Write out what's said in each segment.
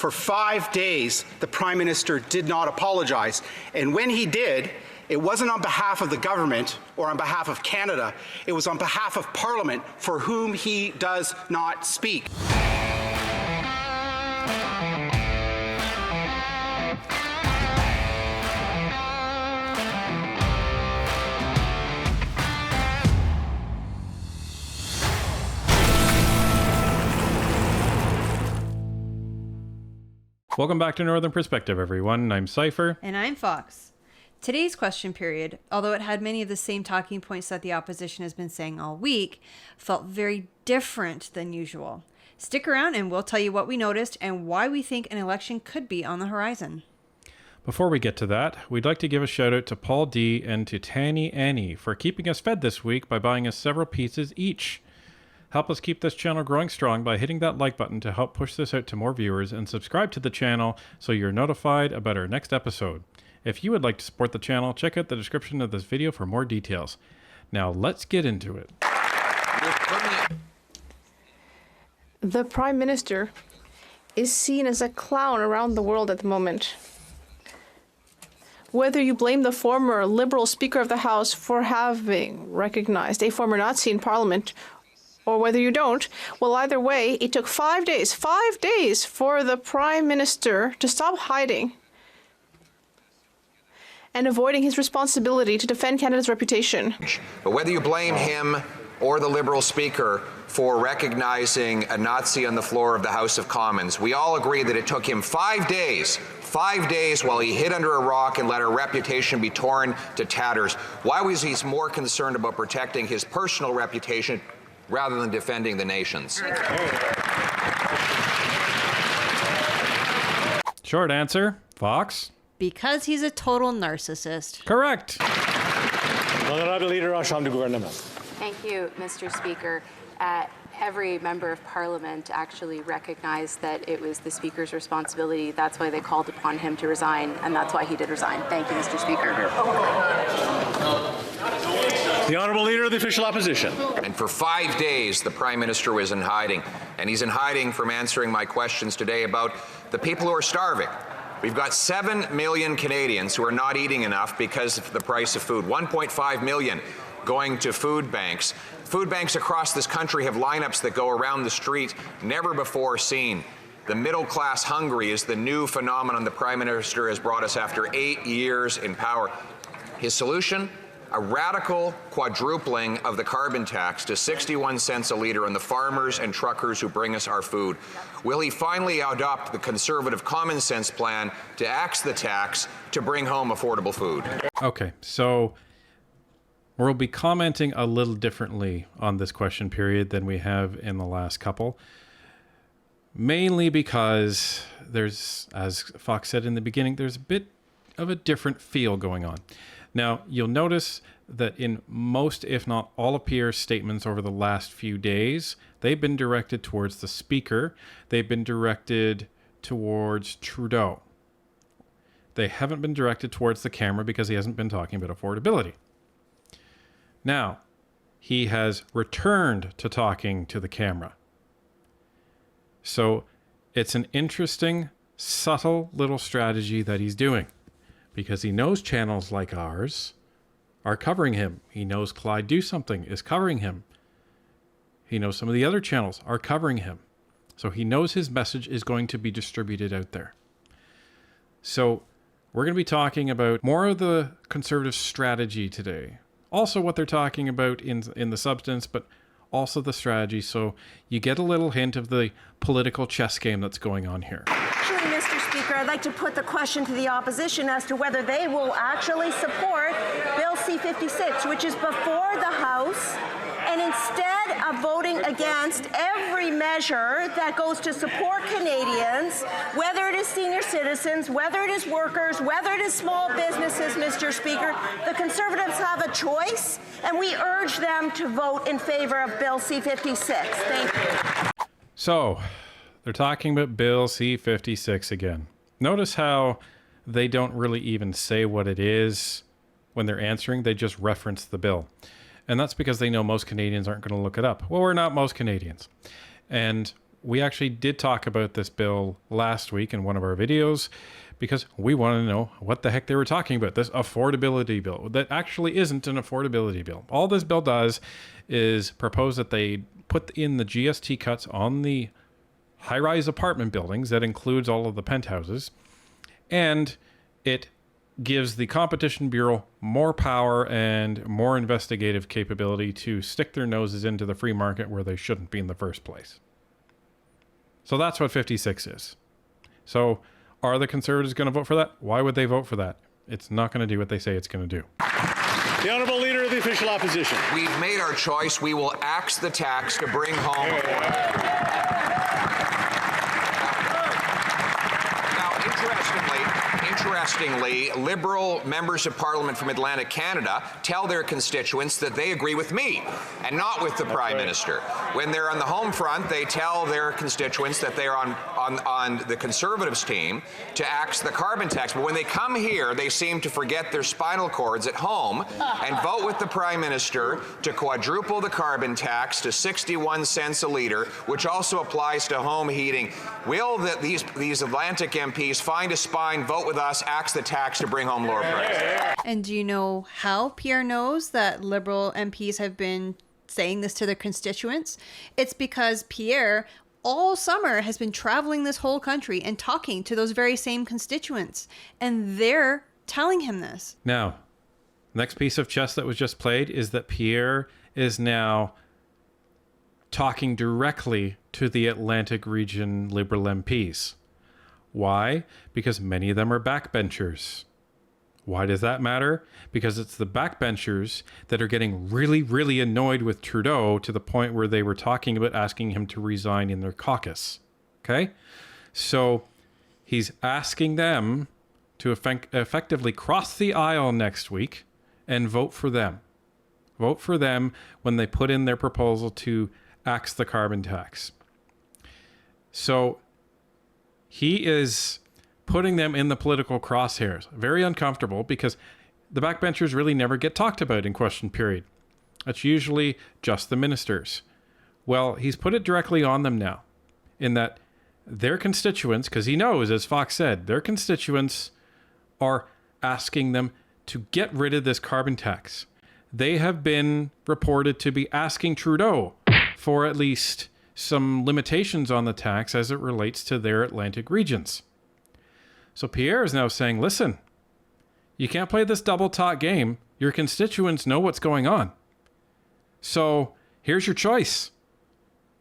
For 5 days, the Prime Minister did not apologize. And when he did, it wasn't on behalf of the government or on behalf of Canada. It was on behalf of Parliament, for whom he does not speak. Welcome back to Northern Perspective, everyone. I'm Cypher. And I'm Fox. Today's question period, although it had many of the same talking points that the opposition has been saying all week, felt very different than usual. Stick around and we'll tell you what we noticed and why we think an election could be on the horizon. Before we get to that, we'd like to give a shout out to Paul D. and to Tanny Annie for keeping us fed this week by buying us several pizzas each. Help us keep this channel growing strong by hitting that like button to help push this out to more viewers, and subscribe to the channel so you're notified about our next episode. If you would like to support the channel, check out the description of this video for more details. Now let's get into it. The Prime Minister is seen as a clown around the world at the moment. Whether you blame the former Liberal Speaker of the House for having recognized a former Nazi in Parliament, or whether you don't, well, either way, it took 5 days for the Prime Minister to stop hiding and avoiding his responsibility to defend Canada's reputation. But whether you blame him or the Liberal Speaker for recognizing a Nazi on the floor of the House of Commons, we all agree that it took him 5 days while he hid under a rock and let our reputation be torn to tatters. Why was he more concerned about protecting his personal reputation rather than defending the nation's? Short answer, Fox. Because he's a total narcissist. Correct. Honorable Leader, Chambre du Gouvernement. Thank you, Mr. Speaker. Every member of Parliament actually recognized that it was the Speaker's responsibility. That's why they called upon him to resign, and that's why he did resign. Thank you, Mr. Speaker. The Honourable Leader of the Official Opposition. And for 5 days, the Prime Minister was in hiding. And he's in hiding from answering my questions today about the people who are starving. We've got 7 million Canadians who are not eating enough because of the price of food. 1.5 million going to food banks. Food banks across this country have lineups that go around the street never before seen. The middle class hungry is the new phenomenon the Prime Minister has brought us after 8 years in power. His solution? A radical quadrupling of the carbon tax to 61 cents a litre on the farmers and truckers who bring us our food. Will he finally adopt the Conservative common sense plan to axe the tax to bring home affordable food? Okay, so we'll be commenting a little differently on this question period than we have in the last couple. Mainly because there's, as Fox said in the beginning, there's a bit of a different feel going on. Now, you'll notice that in most, if not all of Pierre's statements over the last few days, they've been directed towards the Speaker. They've been directed towards Trudeau. They haven't been directed towards the camera because he hasn't been talking about affordability. Now, he has returned to talking to the camera. So it's an interesting, subtle little strategy that he's doing, because he knows channels like ours are covering him. He knows Clyde Do Something is covering him. He knows some of the other channels are covering him. So he knows his message is going to be distributed out there. So we're going to be talking about more of the Conservative strategy today. Also what they're talking about in the substance, but also the strategy. So you get a little hint of the political chess game that's going on here. Mr. Speaker, I'd like to put the question to the opposition as to whether they will actually support Bill C-56, which is before the House, and instead of voting against every measure that goes to support Canadians, whether it is senior citizens, whether it is workers, whether it is small businesses, Mr. Speaker, the Conservatives have a choice, and we urge them to vote in favor of Bill C-56. Thank you. So, they're talking about Bill C-56 again. Notice how they don't really even say what it is when they're answering. They just reference the bill. And that's because they know most Canadians aren't going to look it up. Well, we're not most Canadians. And we actually did talk about this bill last week in one of our videos because we want to know what the heck they were talking about. This affordability bill that actually isn't an affordability bill. All this bill does is propose that they put in the GST cuts on the high-rise apartment buildings. That includes all of the penthouses. And it gives the Competition Bureau more power and more investigative capability to stick their noses into the free market where they shouldn't be in the first place. So that's what 56 is. So are the Conservatives going to vote for that? Why would they vote for that? It's not going to do what they say it's going to do. The Honourable Leader of the Official Opposition. We've made our choice. We will axe the tax to bring home. Now, interestingly, Liberal members of Parliament from Atlantic Canada tell their constituents that they agree with me and not with the Prime Minister. When they're on the home front, they tell their constituents that they're on the Conservatives team to axe the carbon tax. But when they come here, they seem to forget their spinal cords at home and vote with the Prime Minister to quadruple the carbon tax to 61 cents a litre, which also applies to home heating. Will these Atlantic MPs find a spine, vote with us, axe the tax to bring home lower prices? And do you know how Pierre knows that Liberal MPs have been saying this to their constituents? It's because Pierre all summer has been traveling this whole country and talking to those very same constituents, and they're telling him this. Now, next piece of chess that was just played is that Pierre is now talking directly to the Atlantic region Liberal MPs. Why? Because many of them are backbenchers. Why does that matter? Because it's the backbenchers that are getting really, really annoyed with Trudeau to the point where they were talking about asking him to resign in their caucus. Okay? So he's asking them to effectively cross the aisle next week and vote for them. Vote for them when they put in their proposal to axe the carbon tax. So he is putting them in the political crosshairs. Very uncomfortable because the backbenchers really never get talked about in question period. That's usually just the ministers. Well, he's put it directly on them now in that their constituents, because he knows, as Fox said, their constituents are asking them to get rid of this carbon tax. They have been reported to be asking Trudeau for at least some limitations on the tax as it relates to their Atlantic regions. So Pierre is now saying, listen, you can't play this double talk game. Your constituents know what's going on. So here's your choice.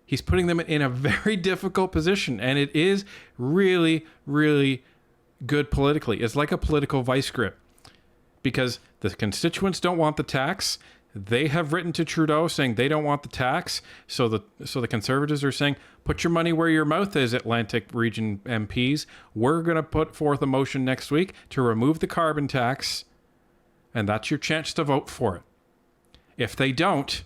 He's putting them in a very difficult position, and it is really, really good politically. It's like a political vice grip because the constituents don't want the tax. They have written to Trudeau saying they don't want the tax. So the Conservatives are saying, put your money where your mouth is, Atlantic region MPs. We're going to put forth a motion next week to remove the carbon tax, and that's your chance to vote for it. If they don't,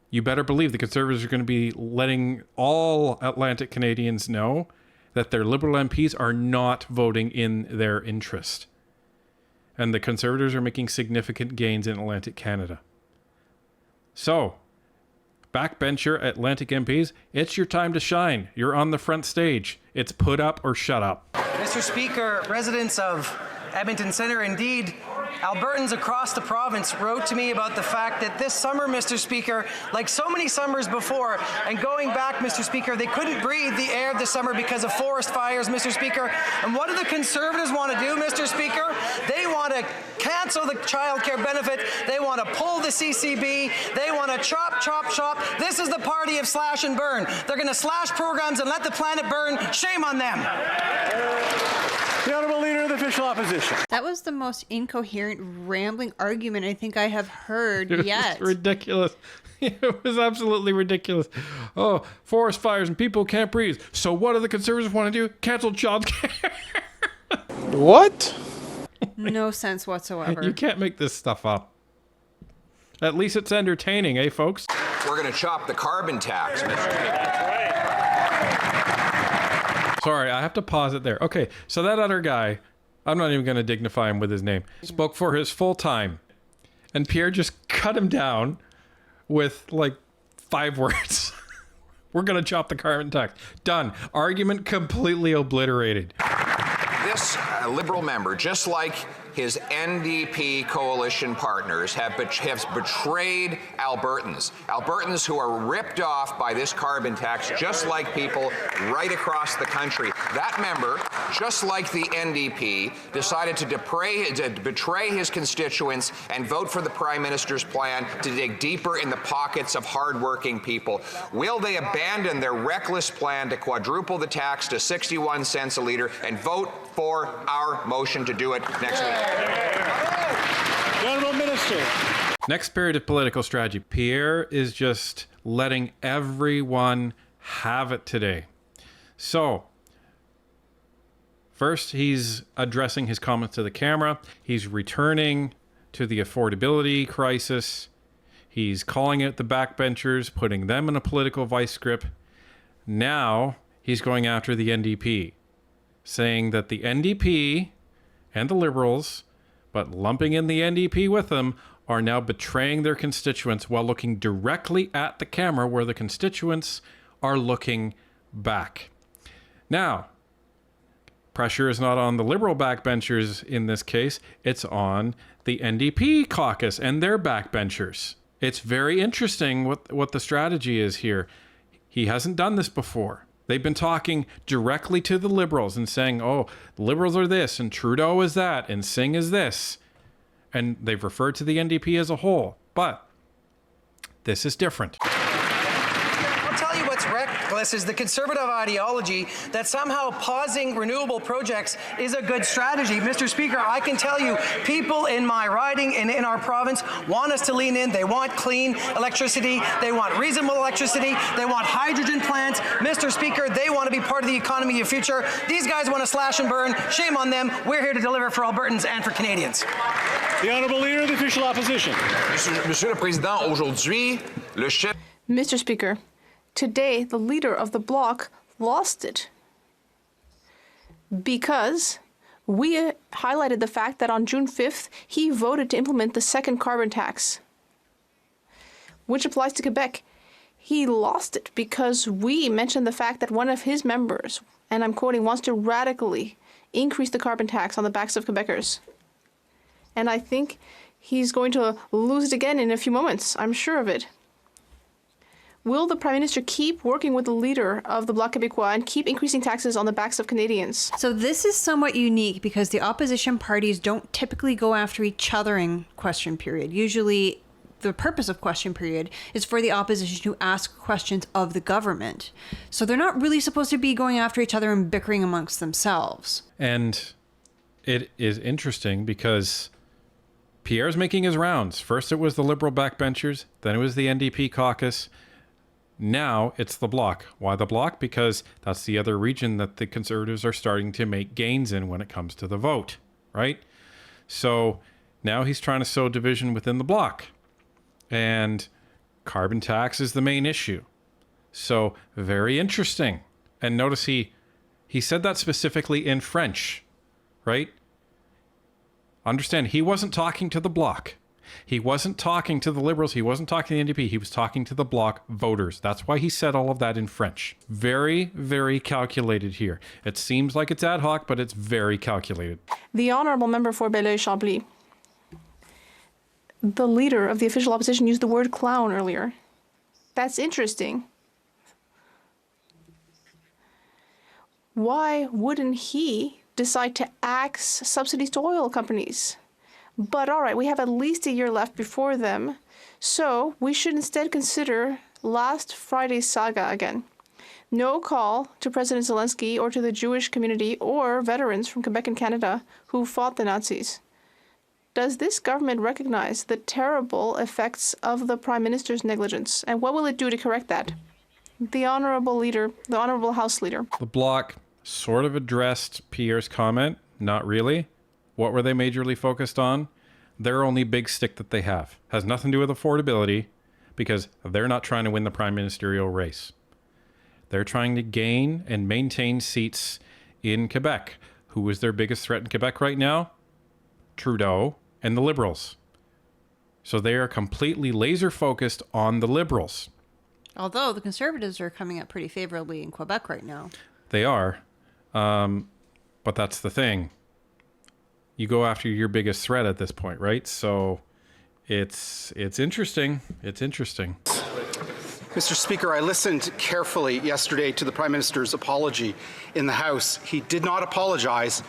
you better believe the Conservatives are going to be letting all Atlantic Canadians know that their Liberal MPs are not voting in their interest. And the Conservatives are making significant gains in Atlantic Canada. So, backbencher Atlantic MPs, it's your time to shine. You're on the front stage. It's put up or shut up. Mr. Speaker, residents of Edmonton Centre, indeed, Albertans across the province wrote to me about the fact that this summer, Mr. Speaker, like so many summers before, and going back, Mr. Speaker, they couldn't breathe the air this summer because of forest fires, Mr. Speaker. And what do the Conservatives want to do, Mr. Speaker? They want to cancel the child care benefit. They want to pull the CCB. They want to chop, chop, chop. This is the party of slash and burn. They're going to slash programs and let the planet burn. Shame on them. The Honourable Leader of the Official Opposition. That was the most incoherent, rambling argument I think I have heard yet. It was ridiculous. It was absolutely ridiculous. Oh, forest fires and people can't breathe. So what do the Conservatives want to do? Cancel child care. What? No sense whatsoever. You can't make this stuff up. At least it's entertaining, eh, folks? We're going to chop the carbon tax, Mr. Speaker. Sorry, I have to pause it there. Okay, so that other guy, I'm not even going to dignify him with his name, spoke for his full time. And Pierre just cut him down with like 5 words. We're going to chop the carbon tax. Done. Argument completely obliterated. This Liberal member, just like his NDP coalition partners, have betrayed Albertans. Albertans who are ripped off by this carbon tax, just like people right across the country. That member, just like the NDP, decided to betray his constituents and vote for the Prime Minister's plan to dig deeper in the pockets of hardworking people. Will they abandon their reckless plan to quadruple the tax to 61 cents a litre and vote for our motion to do it next week? The Honourable Minister. Next period of political strategy. Pierre is just letting everyone have it today. So, first, he's addressing his comments to the camera. He's returning to the affordability crisis. He's calling out the backbenchers, putting them in a political vice grip. Now, he's going after the NDP, saying that the NDP and the Liberals, but lumping in the NDP with them, are now betraying their constituents while looking directly at the camera where the constituents are looking back. Now, pressure is not on the Liberal backbenchers in this case, it's on the NDP caucus and their backbenchers. It's very interesting what the strategy is here. He hasn't done this before. They've been talking directly to the Liberals and saying, oh, Liberals are this, and Trudeau is that, and Singh is this. And they've referred to the NDP as a whole. But this is different. I'll tell you what's reckless is the Conservative ideology that somehow pausing renewable projects is a good strategy. Mr. Speaker, I can tell you people in my riding and in our province want us to lean in. They want clean electricity. They want reasonable electricity. They want hydrogen plants. Mr. Speaker, they want to be part of the economy of future. These guys want to slash and burn. Shame on them. We're here to deliver for Albertans and for Canadians. The Honourable Leader of the Official Opposition. Monsieur le Président, aujourd'hui, le chef... Mr. Speaker, today the leader of the Bloc lost it because we highlighted the fact that on June 5th, he voted to implement the second carbon tax, which applies to Quebec. He lost it because we mentioned the fact that one of his members, and I'm quoting, wants to radically increase the carbon tax on the backs of Quebecers. And I think he's going to lose it again in a few moments. I'm sure of it. Will the Prime Minister keep working with the leader of the Bloc Québécois and keep increasing taxes on the backs of Canadians? So this is somewhat unique because the opposition parties don't typically go after each other in question period. Usually the purpose of question period is for the opposition to ask questions of the government. So they're not really supposed to be going after each other and bickering amongst themselves. And it is interesting because Pierre's making his rounds. First it was the Liberal backbenchers, then it was the NDP caucus. Now it's the Bloc. Why the Bloc? Because that's the other region that the Conservatives are starting to make gains in when it comes to the vote, right? So now he's trying to sow division within the Bloc. And carbon tax is the main issue. So very interesting. And notice he said that specifically in French, right? Understand, he wasn't talking to the Bloc. He wasn't talking to the Liberals. He wasn't talking to the NDP. He was talking to the Bloc voters. That's why he said all of that in French. Very, very calculated here. It seems like it's ad hoc, but it's very calculated. The Honourable Member for Belleuil-Chambly. The leader of the official opposition used the word clown earlier. That's interesting. Why wouldn't he decide to axe subsidies to oil companies? But all right, we have at least a year left before them, so we should instead consider last Friday's saga again. No call to President Zelensky or to the Jewish community or veterans from Quebec and Canada who fought the Nazis. Does this government recognize the terrible effects of the Prime Minister's negligence, and what will it do to correct that? The Honourable Leader, the Honourable House Leader. The Bloc sort of addressed Pierre's comment, not really. What were they majorly focused on? Their only big stick that they have has nothing to do with affordability because they're not trying to win the prime ministerial race. They're trying to gain and maintain seats in Quebec. Who is their biggest threat in Quebec right now? Trudeau and the Liberals. So they are completely laser focused on the Liberals. Although the Conservatives are coming up pretty favorably in Quebec right now. They are. But that's the thing. You go after your biggest threat at this point, right? So it's interesting. It's interesting. Mr. Speaker, I listened carefully yesterday to the Prime Minister's apology in the House. He did not apologize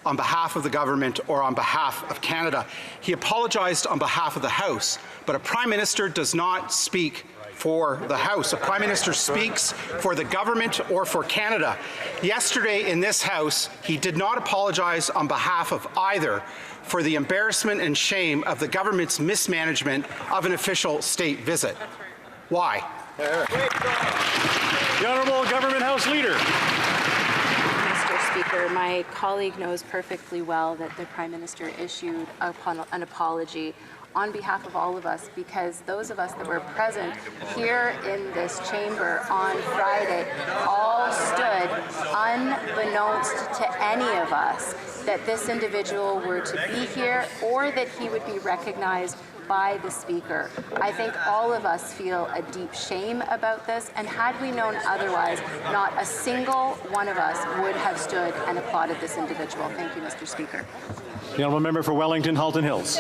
on behalf of the government or on behalf of Canada. He apologized on behalf of the House, but a Prime Minister does not speak for the House. A Prime Minister speaks for the government or for Canada. Yesterday in this House, he did not apologize on behalf of either for the embarrassment and shame of the government's mismanagement of an official state visit. Why? The Honourable Government House Leader. Mr. Speaker, my colleague knows perfectly well that the Prime Minister issued an apology on behalf of all of us, because those of us that were present here in this chamber on Friday all stood unbeknownst to any of us that this individual were to be here or that he would be recognized by the Speaker. I think all of us feel a deep shame about this, and had we known otherwise, not a single one of us would have stood and applauded this individual. Thank you, Mr. Speaker. The Honourable Member for Wellington, Halton Hills.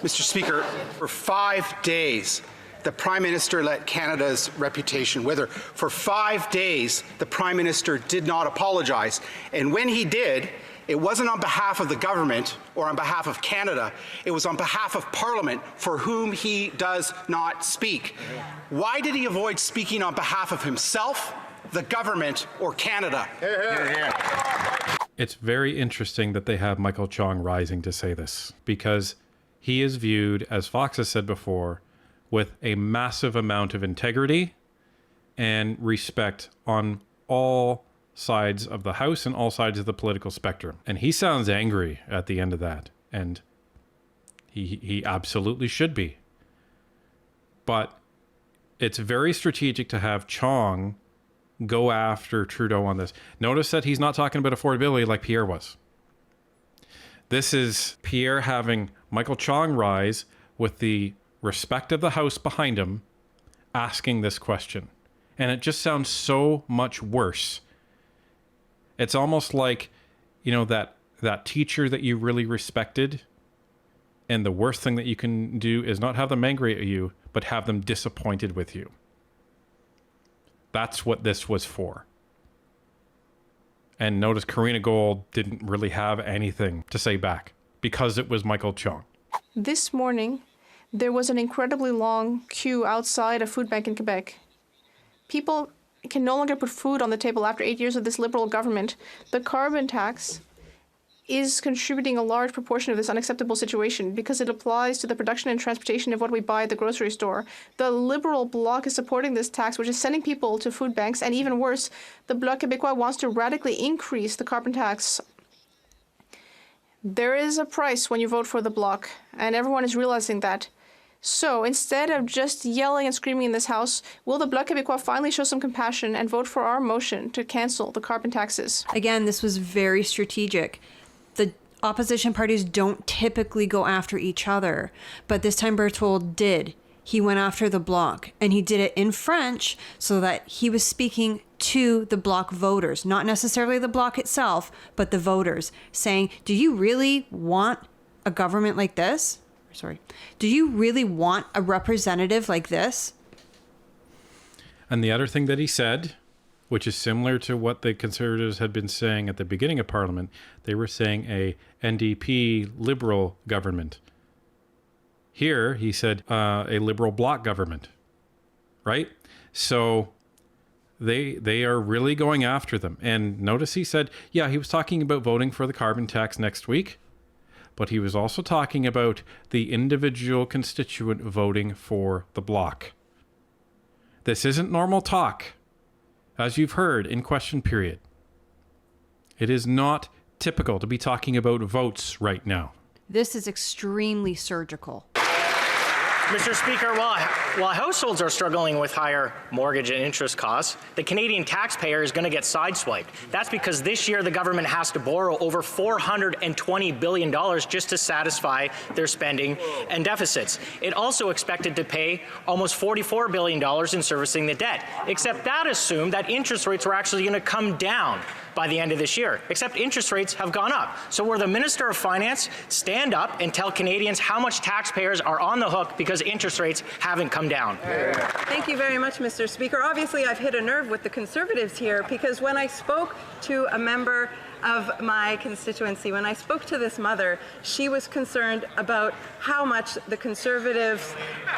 Mr. Speaker, for 5 days, the Prime Minister let Canada's reputation wither. For 5 days, the Prime Minister did not apologize. And when he did, it wasn't on behalf of the government or on behalf of Canada. It was on behalf of Parliament, for whom he does not speak. Why did he avoid speaking on behalf of himself, the government, or Canada? It's very interesting that they have Michael Chong rising to say this, because he is viewed, as Fox has said before, with a massive amount of integrity and respect on all sides of the House and all sides of the political spectrum. And he sounds angry at the end of that. And he absolutely should be. But it's very strategic to have Chong go after Trudeau on this. Notice that he's not talking about affordability like Pierre was. This is Pierre having Michael Chong rise with the respect of the House behind him, asking this question. And it just sounds so much worse. It's almost like, you know, that teacher that you really respected, and the worst thing that you can do is not have them angry at you, but have them disappointed with you. That's what this was for. And notice Karina Gold didn't really have anything to say back because it was Michael Chong. This morning, there was an incredibly long queue outside a food bank in Quebec. People can no longer put food on the table after 8 years of this Liberal government. The carbon tax is contributing a large proportion of this unacceptable situation because it applies to the production and transportation of what we buy at the grocery store. The Liberal Bloc is supporting this tax, which is sending people to food banks, and even worse, the Bloc Québécois wants to radically increase the carbon tax. There is a price when you vote for the Bloc, and everyone is realizing that. So instead of just yelling and screaming in this House, will the Bloc Québécois finally show some compassion and vote for our motion to cancel the carbon taxes? Again, this was very strategic. The opposition parties don't typically go after each other, but this time Berthold did. He went after the Bloc, and he did it in French so that he was speaking to the Bloc voters, not necessarily the Bloc itself, but the voters, saying, do you really want a government like this? Do you really want a representative like this? And the other thing that he said, which is similar to what the Conservatives had been saying at the beginning of Parliament, they were saying a NDP Liberal government. Here, he said a Liberal Bloc government, right? So they are really going after them. And notice he said, yeah, he was talking about voting for the carbon tax next week, but he was also talking about the individual constituent voting for the Bloc. This isn't normal talk, as you've heard in question period. It is not typical to be talking about votes right now. This is extremely surgical. Mr. Speaker, while households are struggling with higher mortgage and interest costs, the Canadian taxpayer is going to get sideswiped. That's because this year the government has to borrow over $420 billion just to satisfy their spending and deficits. It also expected to pay almost $44 billion in servicing the debt, except that assumed that interest rates were actually going to come down by the end of this year, except interest rates have gone up. So will the Minister of Finance stand up and tell Canadians how much taxpayers are on the hook because interest rates haven't come down? Thank you very much, Mr. Speaker. Obviously, I've hit a nerve with the Conservatives here because when I spoke to a member of my constituency, when I spoke to this mother, she was concerned about how much the Conservative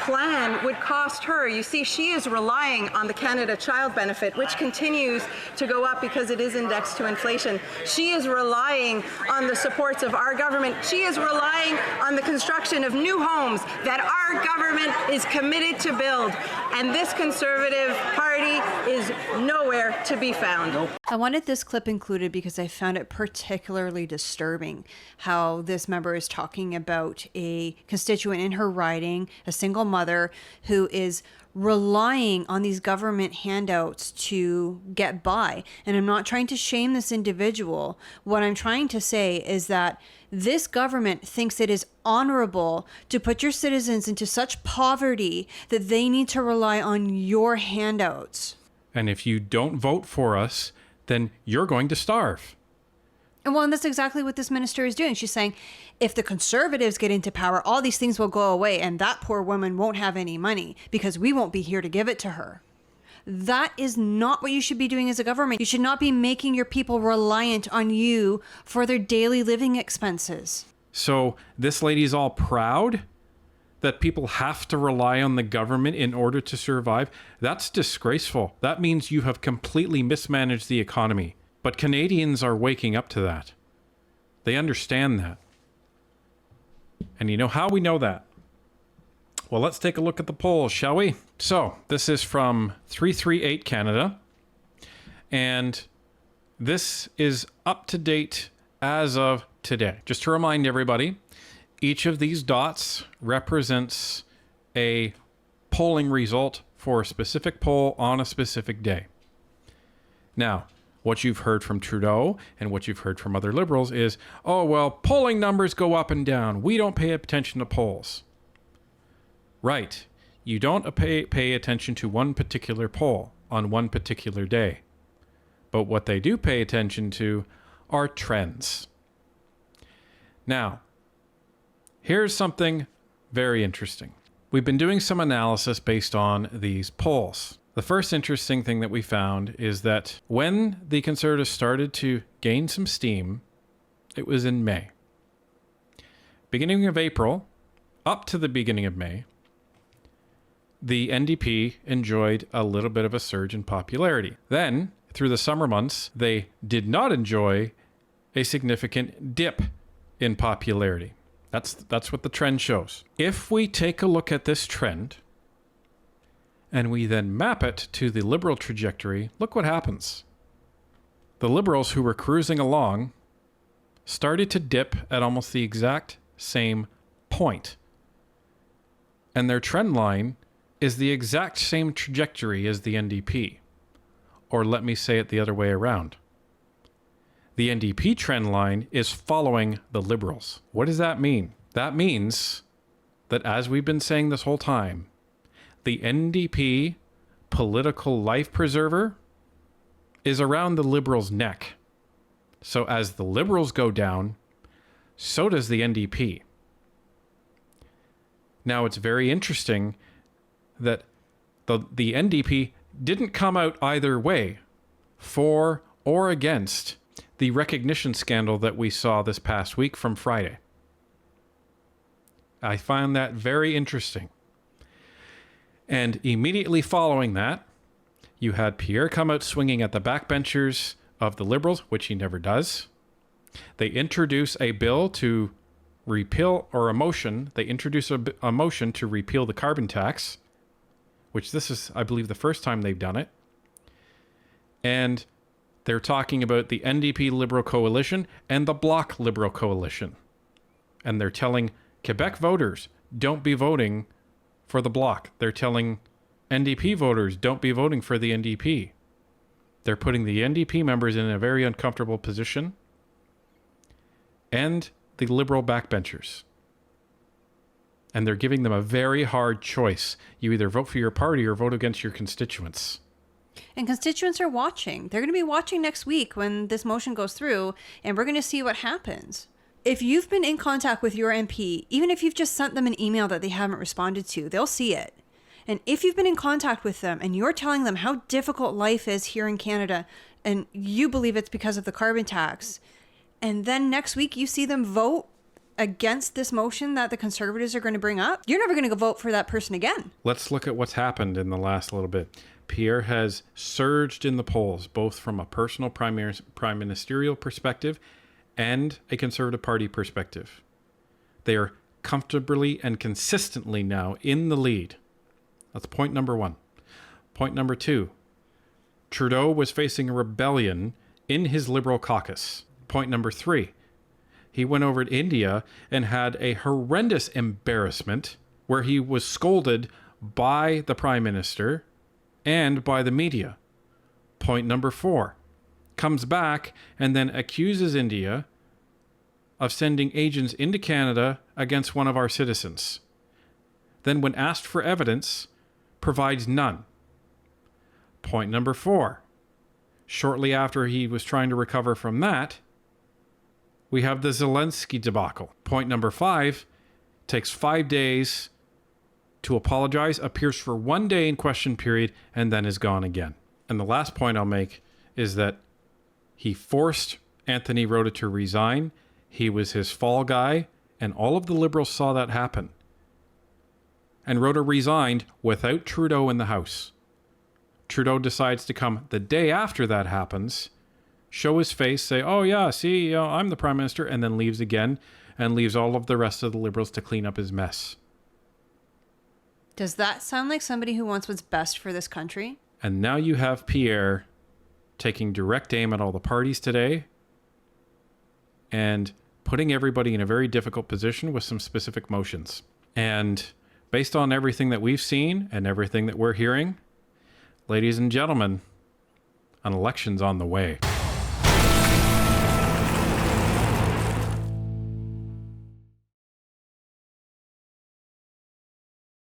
plan would cost her. You see, she is relying on the Canada Child Benefit, which continues to go up because it is indexed to inflation. She is relying on the supports of our government. She is relying on the construction of new homes that our government is committed to build. And this Conservative Party is nowhere to be found. I wanted this clip included because I found it particularly disturbing how this member is talking about a constituent in her riding, a single mother who is relying on these government handouts to get by. And I'm not trying to shame this individual. What I'm trying to say is that this government thinks it is honorable to put your citizens into such poverty that they need to rely on your handouts. And if you don't vote for us, then you're going to starve. And that's exactly what this minister is doing. She's saying, if the Conservatives get into power, all these things will go away and that poor woman won't have any money because we won't be here to give it to her. That is not what you should be doing as a government. You should not be making your people reliant on you for their daily living expenses. So this lady's all proud that people have to rely on the government in order to survive. That's disgraceful. That means you have completely mismanaged the economy. But Canadians are waking up to that. They understand that. And you know how we know that? Well, let's take a look at the polls, shall we? So, this is from 338 Canada. And this is up to date as of today. Just to remind everybody, each of these dots represents a polling result for a specific poll on a specific day. Now, what you've heard from Trudeau and what you've heard from other Liberals is, oh, well, polling numbers go up and down. We don't pay attention to polls. Right. You don't pay attention to one particular poll on one particular day. But what they do pay attention to are trends. Now, here's something very interesting. We've been doing some analysis based on these polls. The first interesting thing that we found is that when the Conservatives started to gain some steam, it was in May. Beginning of April, up to the beginning of May, the NDP enjoyed a little bit of a surge in popularity. Then, through the summer months, they did not enjoy a significant dip in popularity. That's what the trend shows. If we take a look at this trend, and we then map it to the Liberal trajectory, look what happens. The Liberals who were cruising along started to dip at almost the exact same point. And their trend line is the exact same trajectory as the NDP. Or let me say it the other way around. The NDP trend line is following the Liberals. What does that mean? That means that, as we've been saying this whole time, the NDP political life preserver is around the Liberals' neck. So as the Liberals go down, so does the NDP. Now, it's very interesting that the NDP didn't come out either way, for or against the recognition scandal that we saw this past week from Friday. I find that very interesting. And immediately following that, you had Pierre come out swinging at the backbenchers of the Liberals, which he never does. They introduce a bill to repeal, or a motion. They introduce a motion to repeal the carbon tax, which this is, I believe, the first time they've done it. And they're talking about the NDP Liberal Coalition and the Bloc Liberal Coalition. And they're telling Quebec voters, don't be voting for the Bloc. They're telling NDP voters, don't be voting for the NDP. They're putting the NDP members in a very uncomfortable position, and the Liberal backbenchers. And they're giving them a very hard choice. You either vote for your party or vote against your constituents. And constituents are watching. They're going to be watching next week when this motion goes through, and we're going to see what happens. If you've been in contact with your MP, even if you've just sent them an email that they haven't responded to, they'll see it. And if you've been in contact with them and you're telling them how difficult life is here in Canada, and you believe it's because of the carbon tax, and then next week you see them vote against this motion that the Conservatives are going to bring up, you're never going to go vote for that person again. Let's look at what's happened in the last little bit. Pierre has surged in the polls, both from a personal prime ministerial perspective and a Conservative Party perspective. They are comfortably and consistently now in the lead. That's point number one. Point number two, Trudeau was facing a rebellion in his Liberal caucus. Point number three, he went over to India and had a horrendous embarrassment where he was scolded by the Prime Minister and by the media. Point number four, comes back and then accuses India of sending agents into Canada against one of our citizens. Then when asked for evidence, provides none. Point number four, shortly after he was trying to recover from that, we have the Zelensky debacle. Point number five, takes 5 days to apologize, appears for 1 day in question period, and then is gone again. And the last point I'll make is that he forced Anthony Rota to resign. He was his fall guy, and all of the Liberals saw that happen. And Rota resigned without Trudeau in the House. Trudeau decides to come the day after that happens, show his face, say, oh yeah, see, I'm the Prime Minister, and then leaves again, and leaves all of the rest of the Liberals to clean up his mess. Does that sound like somebody who wants what's best for this country? And now you have Pierre taking direct aim at all the parties today and putting everybody in a very difficult position with some specific motions. And based on everything that we've seen and everything that we're hearing, ladies and gentlemen, an election's on the way.